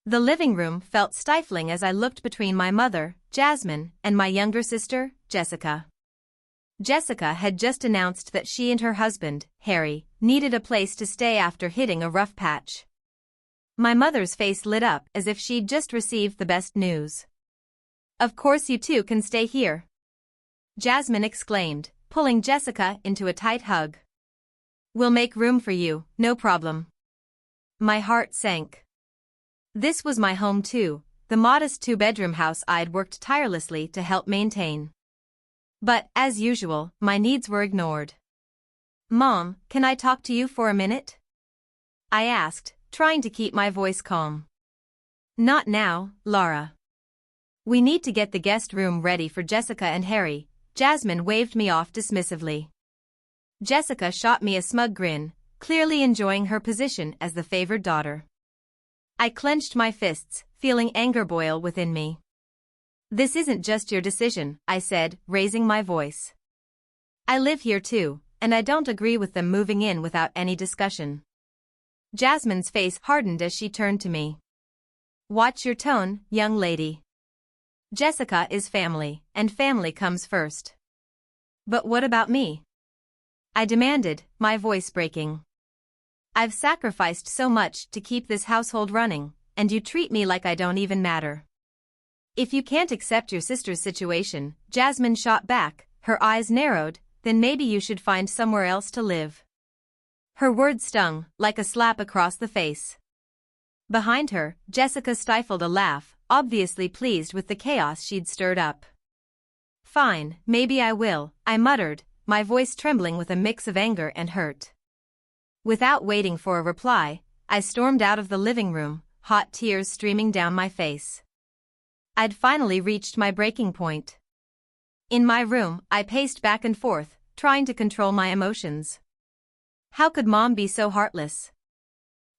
The living room felt stifling as I looked between my mother, Jasmine, and my younger sister, Jessica. Jessica had just announced that she and her husband, Harry, needed a place to stay after hitting a rough patch. My mother's face lit up as if she'd just received the best news. "Of course you two can stay here," Jasmine exclaimed, pulling Jessica into a tight hug. "We'll make room for you, no problem." My heart sank. This was my home too, the modest two-bedroom house I'd worked tirelessly to help maintain. But, as usual, my needs were ignored. "Mom, can I talk to you for a minute?" I asked, trying to keep my voice calm. "Not now, Laura. We need to get the guest room ready for Jessica and Harry." Jasmine waved me off dismissively. Jessica shot me a smug grin, clearly enjoying her position as the favored daughter. I clenched my fists, feeling anger boil within me. "This isn't just your decision," I said, raising my voice. "I live here too, and I don't agree with them moving in without any discussion." Jasmine's face hardened as she turned to me. "Watch your tone, young lady. Jessica is family, and family comes first." "But what about me?" I demanded, my voice breaking. "I've sacrificed so much to keep this household running, and you treat me like I don't even matter." "If you can't accept your sister's situation," Jasmine shot back, her eyes narrowed, "then maybe you should find somewhere else to live." Her words stung, like a slap across the face. Behind her, Jessica stifled a laugh, obviously pleased with the chaos she'd stirred up. "Fine, maybe I will," I muttered, my voice trembling with a mix of anger and hurt. Without waiting for a reply, I stormed out of the living room, hot tears streaming down my face. I'd finally reached my breaking point. In my room, I paced back and forth, trying to control my emotions. How could Mom be so heartless?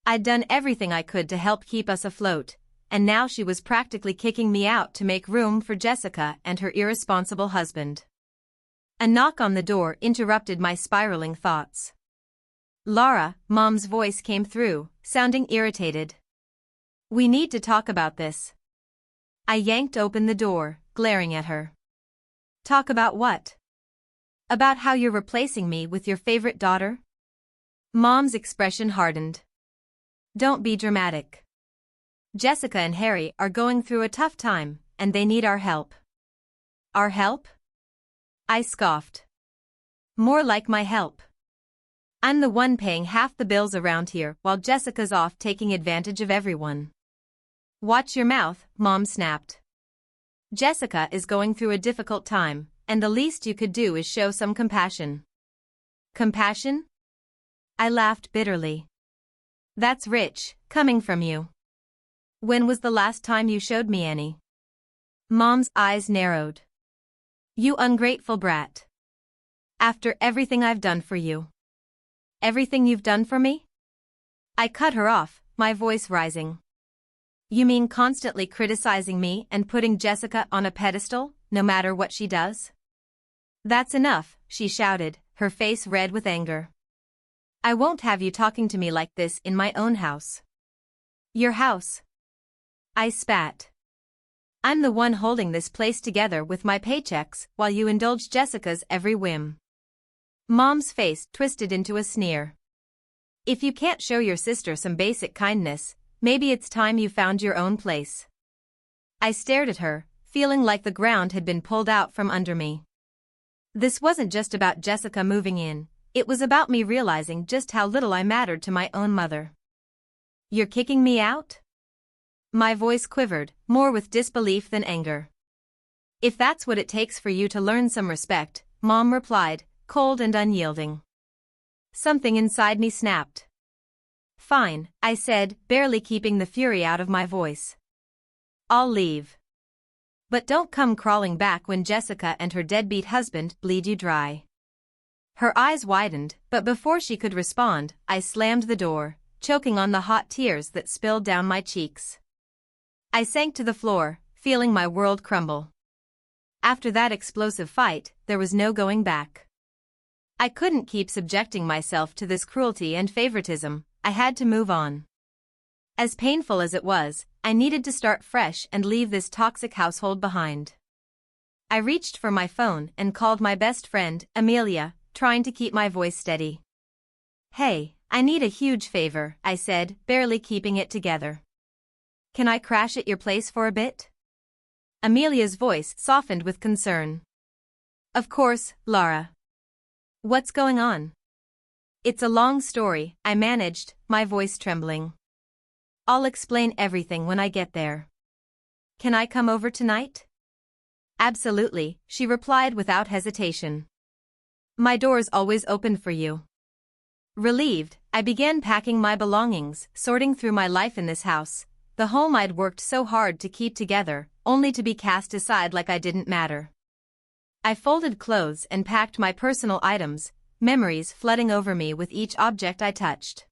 I'd done everything I could to help keep us afloat, and now she was practically kicking me out to make room for Jessica and her irresponsible husband. A knock on the door interrupted my spiraling thoughts. "Laura," Mom's voice came through, sounding irritated. "We need to talk about this." I yanked open the door, glaring at her. "Talk about what?" "About how you're replacing me with your favorite daughter?" Mom's expression hardened. "Don't be dramatic. Jessica and Harry are going through a tough time, and they need our help." "Our help?" I scoffed. "More like my help. I'm the one paying half the bills around here while Jessica's off taking advantage of everyone." "Watch your mouth," Mom snapped. "Jessica is going through a difficult time, and the least you could do is show some compassion." "Compassion?" I laughed bitterly. "That's rich, coming from you. When was the last time you showed me any?" Mom's eyes narrowed. "You ungrateful brat. After everything I've done for you." "Everything you've done for me?" I cut her off, my voice rising. "You mean constantly criticizing me and putting Jessica on a pedestal, no matter what she does?" "That's enough," she shouted, her face red with anger. "I won't have you talking to me like this in my own house." "Your house?" I spat. "I'm the one holding this place together with my paychecks while you indulge Jessica's every whim." Mom's face twisted into a sneer. "If you can't show your sister some basic kindness, maybe it's time you found your own place." I stared at her, feeling like the ground had been pulled out from under me. This wasn't just about Jessica moving in, it was about me realizing just how little I mattered to my own mother. "You're kicking me out?" My voice quivered, more with disbelief than anger. "If that's what it takes for you to learn some respect," Mom replied, cold and unyielding. Something inside me snapped. "Fine," I said, barely keeping the fury out of my voice. "I'll leave. But don't come crawling back when Jessica and her deadbeat husband bleed you dry." Her eyes widened, but before she could respond, I slammed the door, choking on the hot tears that spilled down my cheeks. I sank to the floor, feeling my world crumble. After that explosive fight, there was no going back. I couldn't keep subjecting myself to this cruelty and favoritism. I had to move on. As painful as it was, I needed to start fresh and leave this toxic household behind. I reached for my phone and called my best friend, Amelia, trying to keep my voice steady. "Hey, I need a huge favor," I said, barely keeping it together. "Can I crash at your place for a bit?" Amelia's voice softened with concern. "Of course, Lara. What's going on?" "It's a long story," I managed, my voice trembling. "I'll explain everything when I get there." "Can I come over tonight?" "Absolutely," she replied without hesitation. "My door's always open for you." Relieved, I began packing my belongings, sorting through my life in this house, the home I'd worked so hard to keep together, only to be cast aside like I didn't matter. I folded clothes and packed my personal items, memories flooding over me with each object I touched.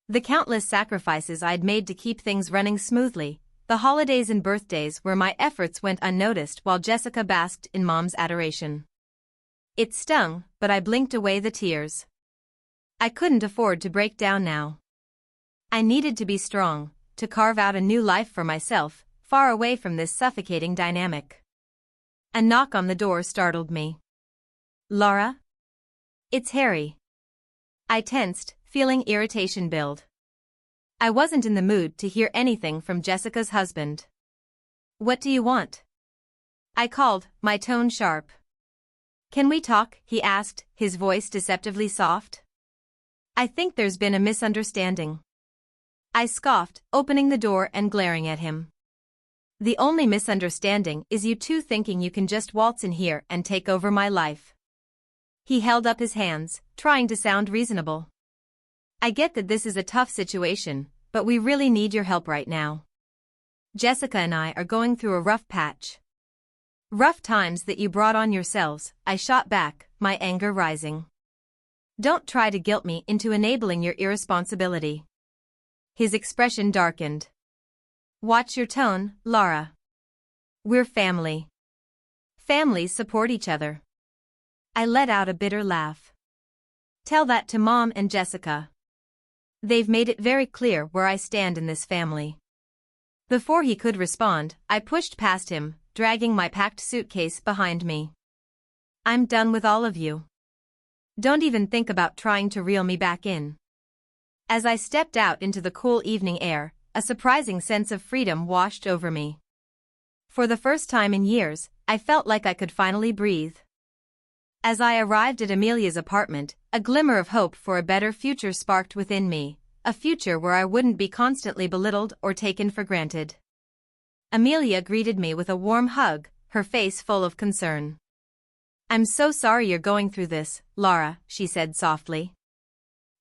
The countless sacrifices I'd made to keep things running smoothly, the holidays and birthdays where my efforts went unnoticed while Jessica basked in Mom's adoration. It stung, but I blinked away the tears. I couldn't afford to break down now. I needed to be strong, to carve out a new life for myself, far away from this suffocating dynamic. A knock on the door startled me. "Lara?" "It's Harry." I tensed, feeling irritation build. I wasn't in the mood to hear anything from Jessica's husband. "What do you want?" I called, my tone sharp. "Can we talk?" he asked, his voice deceptively soft. "I think there's been a misunderstanding." I scoffed, opening the door and glaring at him. "The only misunderstanding is you two thinking you can just waltz in here and take over my life." He held up his hands, trying to sound reasonable. "I get that this is a tough situation, but we really need your help right now. Jessica and I are going through a rough patch." "Rough times that you brought on yourselves," I shot back, my anger rising. "Don't try to guilt me into enabling your irresponsibility." His expression darkened. "Watch your tone, Lara. We're family. Families support each other." I let out a bitter laugh. "Tell that to Mom and Jessica. They've made it very clear where I stand in this family." Before he could respond, I pushed past him, dragging my packed suitcase behind me. "I'm done with all of you. Don't even think about trying to reel me back in." As I stepped out into the cool evening air, a surprising sense of freedom washed over me. For the first time in years, I felt like I could finally breathe. As I arrived at Amelia's apartment, a glimmer of hope for a better future sparked within me, a future where I wouldn't be constantly belittled or taken for granted. Amelia greeted me with a warm hug, her face full of concern. "I'm so sorry you're going through this, Lara," she said softly.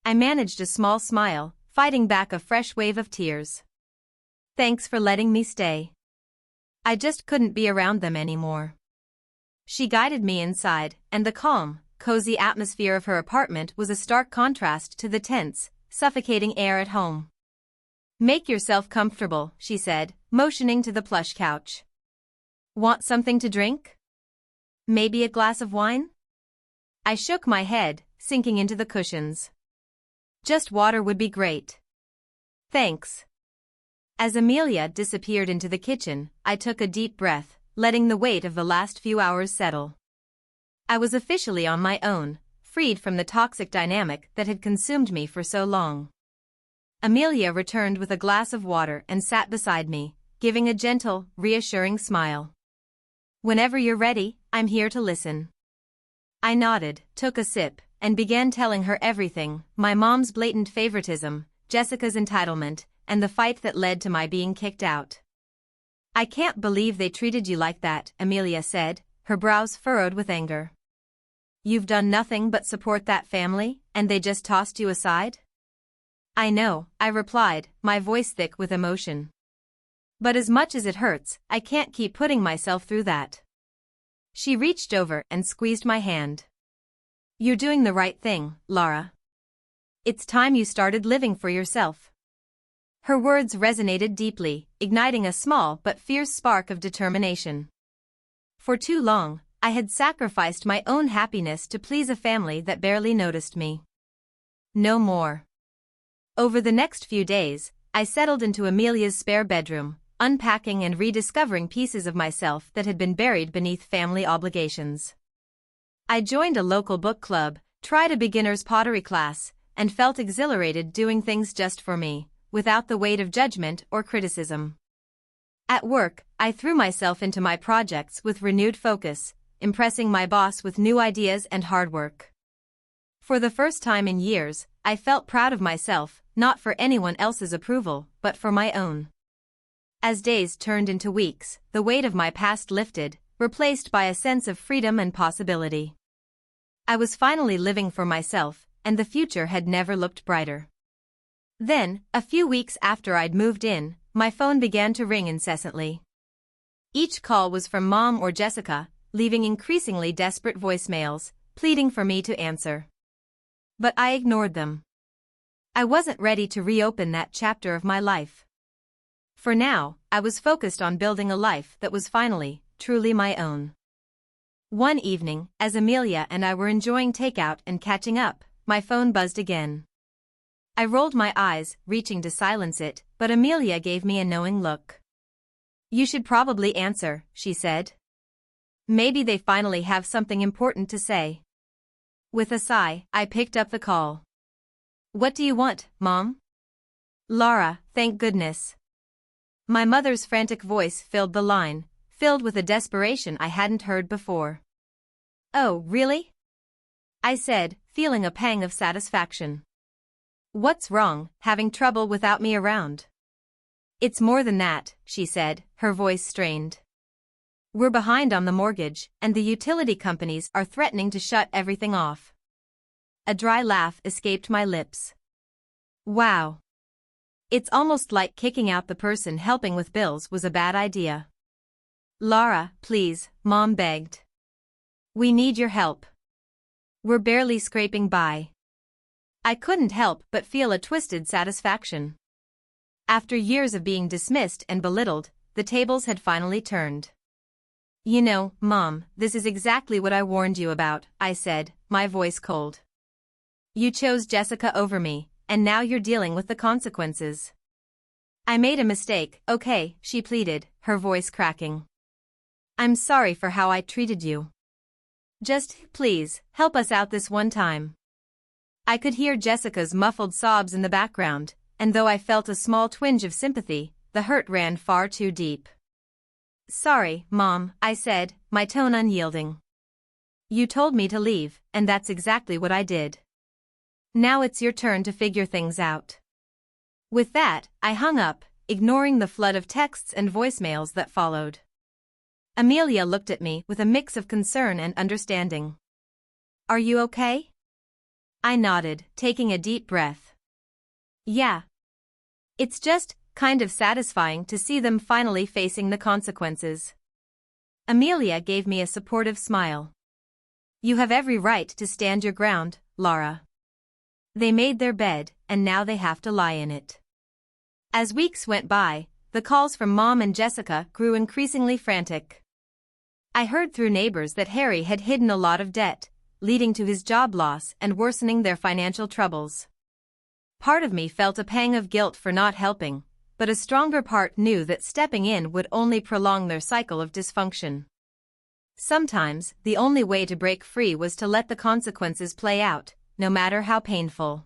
I managed a small smile, fighting back a fresh wave of tears. "Thanks for letting me stay. I just couldn't be around them anymore." She guided me inside, and the calm, cozy atmosphere of her apartment was a stark contrast to the tense, suffocating air at home. "Make yourself comfortable," she said, motioning to the plush couch. "Want something to drink? Maybe a glass of wine?" I shook my head, sinking into the cushions. "Just water would be great. Thanks." As Amelia disappeared into the kitchen, I took a deep breath, letting the weight of the last few hours settle. I was officially on my own, freed from the toxic dynamic that had consumed me for so long. Amelia returned with a glass of water and sat beside me, giving a gentle, reassuring smile. "Whenever you're ready, I'm here to listen." I nodded, took a sip, and began telling her everything: my mom's blatant favoritism, Jessica's entitlement, and the fight that led to my being kicked out. "I can't believe they treated you like that," Amelia said, her brows furrowed with anger. "You've done nothing but support that family, and they just tossed you aside?" "I know," I replied, my voice thick with emotion. "But as much as it hurts, I can't keep putting myself through that." She reached over and squeezed my hand. "You're doing the right thing, Lara. It's time you started living for yourself." Her words resonated deeply, igniting a small but fierce spark of determination. For too long, I had sacrificed my own happiness to please a family that barely noticed me. No more. Over the next few days, I settled into Amelia's spare bedroom, unpacking and rediscovering pieces of myself that had been buried beneath family obligations. I joined a local book club, tried a beginner's pottery class, and felt exhilarated doing things just for me, without the weight of judgment or criticism. At work, I threw myself into my projects with renewed focus, impressing my boss with new ideas and hard work. For the first time in years, I felt proud of myself, not for anyone else's approval, but for my own. As days turned into weeks, the weight of my past lifted, replaced by a sense of freedom and possibility. I was finally living for myself, and the future had never looked brighter. Then, a few weeks after I'd moved in, my phone began to ring incessantly. Each call was from Mom or Jessica, leaving increasingly desperate voicemails, pleading for me to answer. But I ignored them. I wasn't ready to reopen that chapter of my life. For now, I was focused on building a life that was finally, truly my own. One evening, as Amelia and I were enjoying takeout and catching up, my phone buzzed again. I rolled my eyes, reaching to silence it, but Amelia gave me a knowing look. "You should probably answer," she said. "Maybe they finally have something important to say." With a sigh, I picked up the call. "What do you want, Mom?" "Laura, thank goodness." My mother's frantic voice filled the line, filled with a desperation I hadn't heard before. "Oh, really?" I said, feeling a pang of satisfaction. "What's wrong, having trouble without me around?" "It's more than that," she said, her voice strained. "We're behind on the mortgage, and the utility companies are threatening to shut everything off." A dry laugh escaped my lips. Wow. It's almost like kicking out the person helping with bills was a bad idea. "Laura, please," Mom begged. "We need your help. We're barely scraping by." I couldn't help but feel a twisted satisfaction. After years of being dismissed and belittled, the tables had finally turned. "You know, Mom, this is exactly what I warned you about," I said, my voice cold. "You chose Jessica over me, and now you're dealing with the consequences." "I made a mistake, okay," she pleaded, her voice cracking. "I'm sorry for how I treated you. Just, please, help us out this one time." I could hear Jessica's muffled sobs in the background, and though I felt a small twinge of sympathy, the hurt ran far too deep. "Sorry, Mom," I said, my tone unyielding. "You told me to leave, and that's exactly what I did. Now it's your turn to figure things out." With that, I hung up, ignoring the flood of texts and voicemails that followed. Amelia looked at me with a mix of concern and understanding. "Are you okay?" I nodded, taking a deep breath. "Yeah. It's just kind of satisfying to see them finally facing the consequences." Amelia gave me a supportive smile. "You have every right to stand your ground, Laura. They made their bed, and now they have to lie in it." As weeks went by, the calls from Mom and Jessica grew increasingly frantic. I heard through neighbors that Harry had hidden a lot of debt, leading to his job loss and worsening their financial troubles. Part of me felt a pang of guilt for not helping, but a stronger part knew that stepping in would only prolong their cycle of dysfunction. Sometimes, the only way to break free was to let the consequences play out, no matter how painful.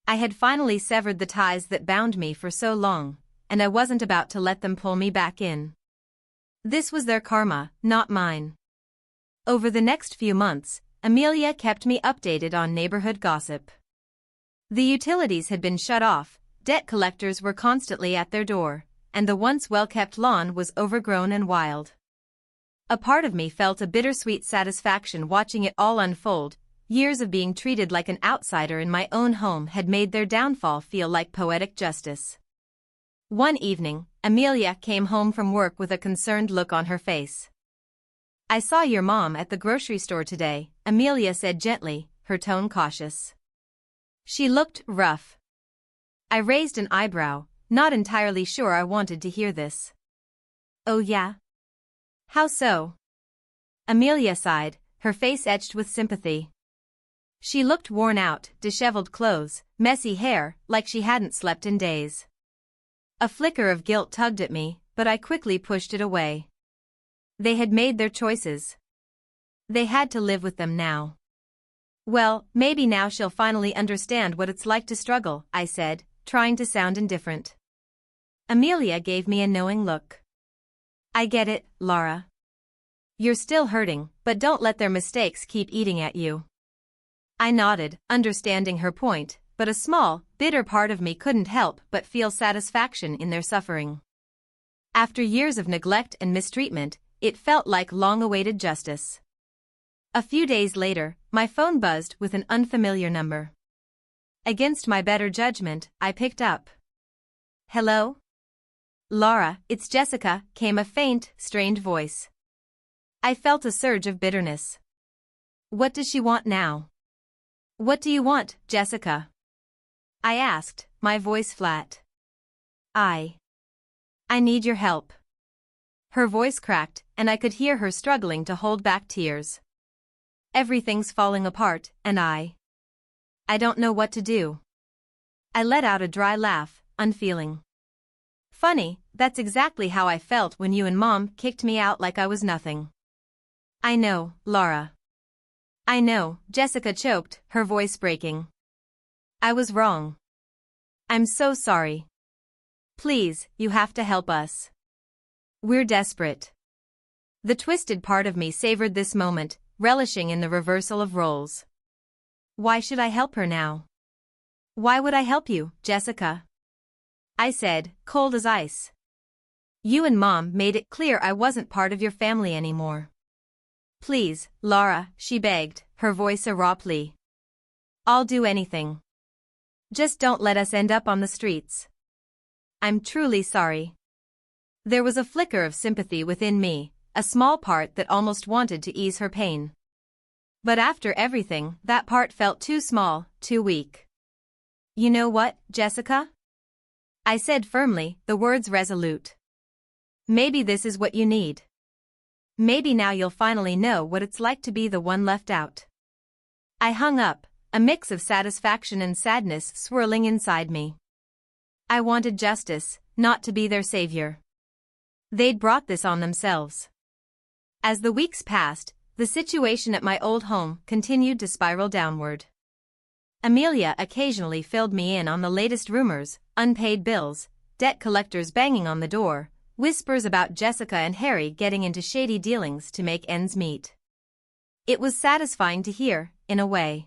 I had finally severed the ties that bound me for so long, and I wasn't about to let them pull me back in. This was their karma, not mine. Over the next few months, Amelia kept me updated on neighborhood gossip. The utilities had been shut off, debt collectors were constantly at their door, and the once well-kept lawn was overgrown and wild. A part of me felt a bittersweet satisfaction watching it all unfold. Years of being treated like an outsider in my own home had made their downfall feel like poetic justice. One evening, Amelia came home from work with a concerned look on her face. "I saw your mom at the grocery store today," Amelia said gently, her tone cautious. She looked rough. I raised an eyebrow, not entirely sure I wanted to hear this. "Oh yeah? How so?" Amelia sighed, her face etched with sympathy. She looked worn out, disheveled clothes, messy hair, like she hadn't slept in days. A flicker of guilt tugged at me, but I quickly pushed it away. They had made their choices. They had to live with them now. Well, maybe now she'll finally understand what it's like to struggle, I said, trying to sound indifferent. Amelia gave me a knowing look. I get it, Laura. You're still hurting, but don't let their mistakes keep eating at you. I nodded, understanding her point, but a small, bitter part of me couldn't help but feel satisfaction in their suffering. After years of neglect and mistreatment, it felt like long-awaited justice. A few days later, my phone buzzed with an unfamiliar number. Against my better judgment, I picked up. Hello? Laura, it's Jessica, came a faint, strained voice. I felt a surge of bitterness. What does she want now? What do you want, Jessica? I asked, my voice flat. I need your help. Her voice cracked, and I could hear her struggling to hold back tears. Everything's falling apart, and I don't know what to do. I let out a dry laugh, unfeeling. Funny, that's exactly how I felt when you and Mom kicked me out like I was nothing. I know, Laura. I know, Jessica choked, her voice breaking. I was wrong. I'm so sorry. Please, you have to help us. We're desperate. The twisted part of me savored this moment, relishing in the reversal of roles. Why should I help her now? Why would I help you, Jessica? I said, cold as ice. You and Mom made it clear I wasn't part of your family anymore. Please, Laura, she begged, her voice a raw plea. I'll do anything. Just don't let us end up on the streets. I'm truly sorry. There was a flicker of sympathy within me, a small part that almost wanted to ease her pain. But after everything, that part felt too small, too weak. You know what, Jessica? I said firmly, the words resolute. Maybe this is what you need. Maybe now you'll finally know what it's like to be the one left out. I hung up, a mix of satisfaction and sadness swirling inside me. I wanted justice, not to be their savior. They'd brought this on themselves. As the weeks passed, the situation at my old home continued to spiral downward. Amelia occasionally filled me in on the latest rumors, unpaid bills, debt collectors banging on the door, whispers about Jessica and Harry getting into shady dealings to make ends meet. It was satisfying to hear, in a way.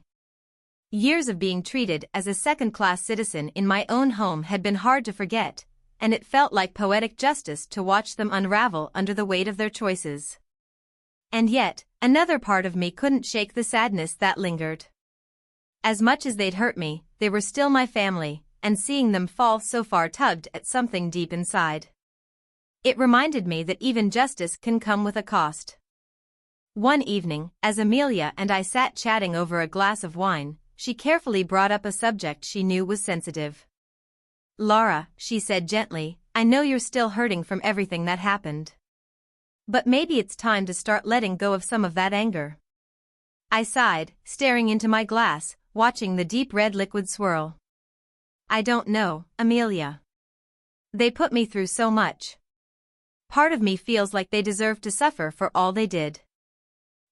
Years of being treated as a second-class citizen in my own home had been hard to forget, and it felt like poetic justice to watch them unravel under the weight of their choices. And yet, another part of me couldn't shake the sadness that lingered. As much as they'd hurt me, they were still my family, and seeing them fall so far tugged at something deep inside. It reminded me that even justice can come with a cost. One evening, as Amelia and I sat chatting over a glass of wine, she carefully brought up a subject she knew was sensitive. Laura, she said gently, I know you're still hurting from everything that happened. But maybe it's time to start letting go of some of that anger. I sighed, staring into my glass, watching the deep red liquid swirl. I don't know, Amelia. They put me through so much. Part of me feels like they deserve to suffer for all they did.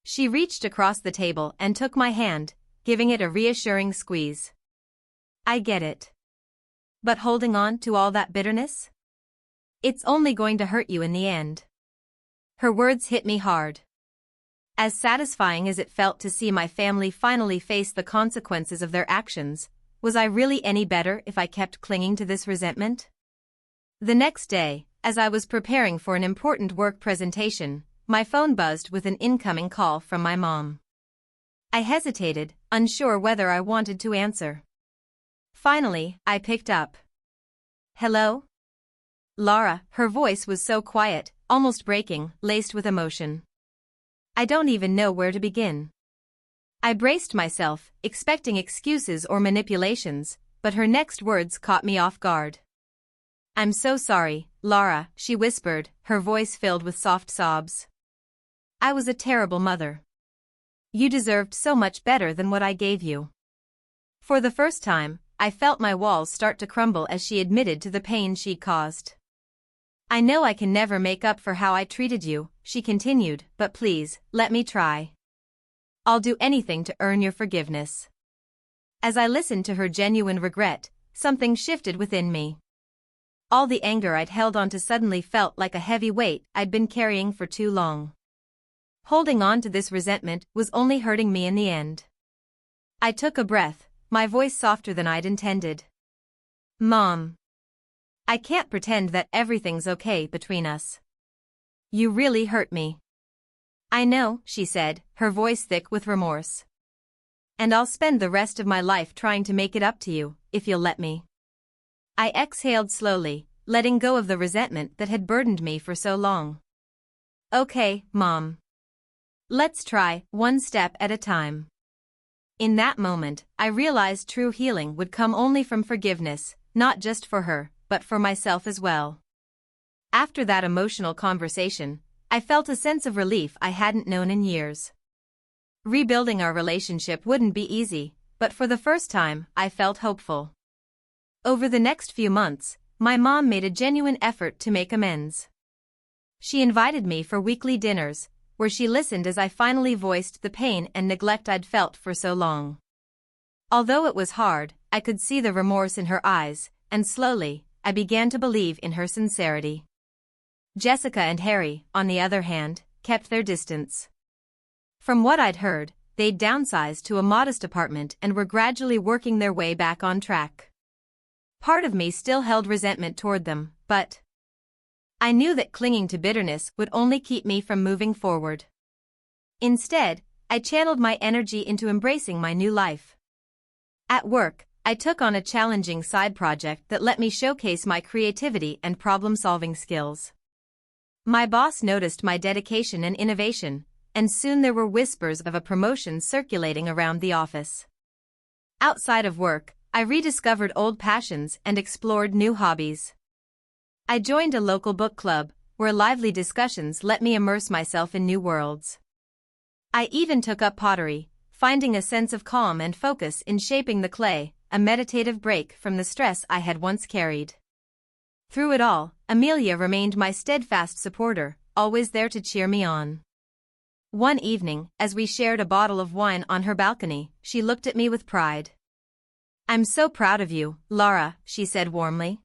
She reached across the table and took my hand, giving it a reassuring squeeze. I get it. But holding on to all that bitterness? It's only going to hurt you in the end. Her words hit me hard. As satisfying as it felt to see my family finally face the consequences of their actions, was I really any better if I kept clinging to this resentment? The next day, as I was preparing for an important work presentation, my phone buzzed with an incoming call from my mom. I hesitated, unsure whether I wanted to answer. Finally, I picked up. Hello? Laura, her voice was so quiet, almost breaking, laced with emotion. I don't even know where to begin. I braced myself, expecting excuses or manipulations, but her next words caught me off guard. I'm so sorry, Laura, she whispered, her voice filled with soft sobs. I was a terrible mother. You deserved so much better than what I gave you. For the first time, I felt my walls start to crumble as she admitted to the pain she'd caused. "I know I can never make up for how I treated you," she continued, "but please, let me try. I'll do anything to earn your forgiveness." As I listened to her genuine regret, something shifted within me. All the anger I'd held onto suddenly felt like a heavy weight I'd been carrying for too long. Holding on to this resentment was only hurting me in the end. I took a breath, my voice softer than I'd intended. "Mom, I can't pretend that everything's okay between us. You really hurt me." "I know," she said, her voice thick with remorse. "And I'll spend the rest of my life trying to make it up to you, if you'll let me." I exhaled slowly, letting go of the resentment that had burdened me for so long. "Okay, Mom. Let's try, one step at a time." In that moment, I realized true healing would come only from forgiveness, not just for her, but for myself as well. After that emotional conversation, I felt a sense of relief I hadn't known in years. Rebuilding our relationship wouldn't be easy, but for the first time, I felt hopeful. Over the next few months, my mom made a genuine effort to make amends. She invited me for weekly dinners, where she listened as I finally voiced the pain and neglect I'd felt for so long. Although it was hard, I could see the remorse in her eyes, and slowly, I began to believe in her sincerity. Jessica and Harry, on the other hand, kept their distance. From what I'd heard, they'd downsized to a modest apartment and were gradually working their way back on track. Part of me still held resentment toward them, but I knew that clinging to bitterness would only keep me from moving forward. Instead, I channeled my energy into embracing my new life. At work, I took on a challenging side project that let me showcase my creativity and problem-solving skills. My boss noticed my dedication and innovation, and soon there were whispers of a promotion circulating around the office. Outside of work, I rediscovered old passions and explored new hobbies. I joined a local book club, where lively discussions let me immerse myself in new worlds. I even took up pottery, finding a sense of calm and focus in shaping the clay, a meditative break from the stress I had once carried. Through it all, Amelia remained my steadfast supporter, always there to cheer me on. One evening, as we shared a bottle of wine on her balcony, she looked at me with pride. "I'm so proud of you, Laura," she said warmly.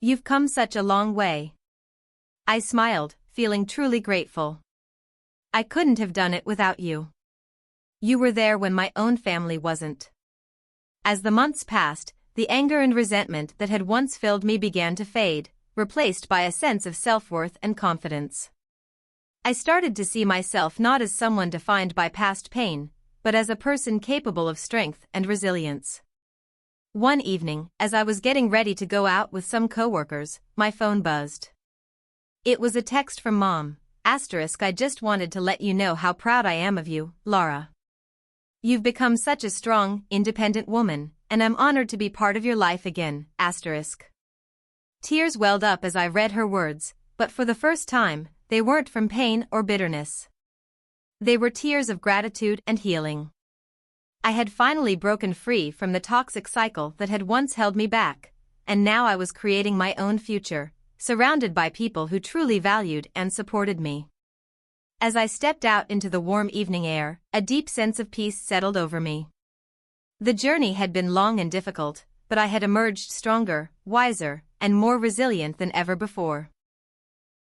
"You've come such a long way." I smiled, feeling truly grateful. "I couldn't have done it without you. You were there when my own family wasn't." As the months passed, the anger and resentment that had once filled me began to fade, replaced by a sense of self-worth and confidence. I started to see myself not as someone defined by past pain, but as a person capable of strength and resilience. One evening, as I was getting ready to go out with some coworkers, my phone buzzed. It was a text from Mom, *, "I just wanted to let you know how proud I am of you, Laura. You've become such a strong, independent woman, and I'm honored to be part of your life again, *. Tears welled up as I read her words, but for the first time, they weren't from pain or bitterness. They were tears of gratitude and healing. I had finally broken free from the toxic cycle that had once held me back, and now I was creating my own future, surrounded by people who truly valued and supported me. As I stepped out into the warm evening air, a deep sense of peace settled over me. The journey had been long and difficult, but I had emerged stronger, wiser, and more resilient than ever before.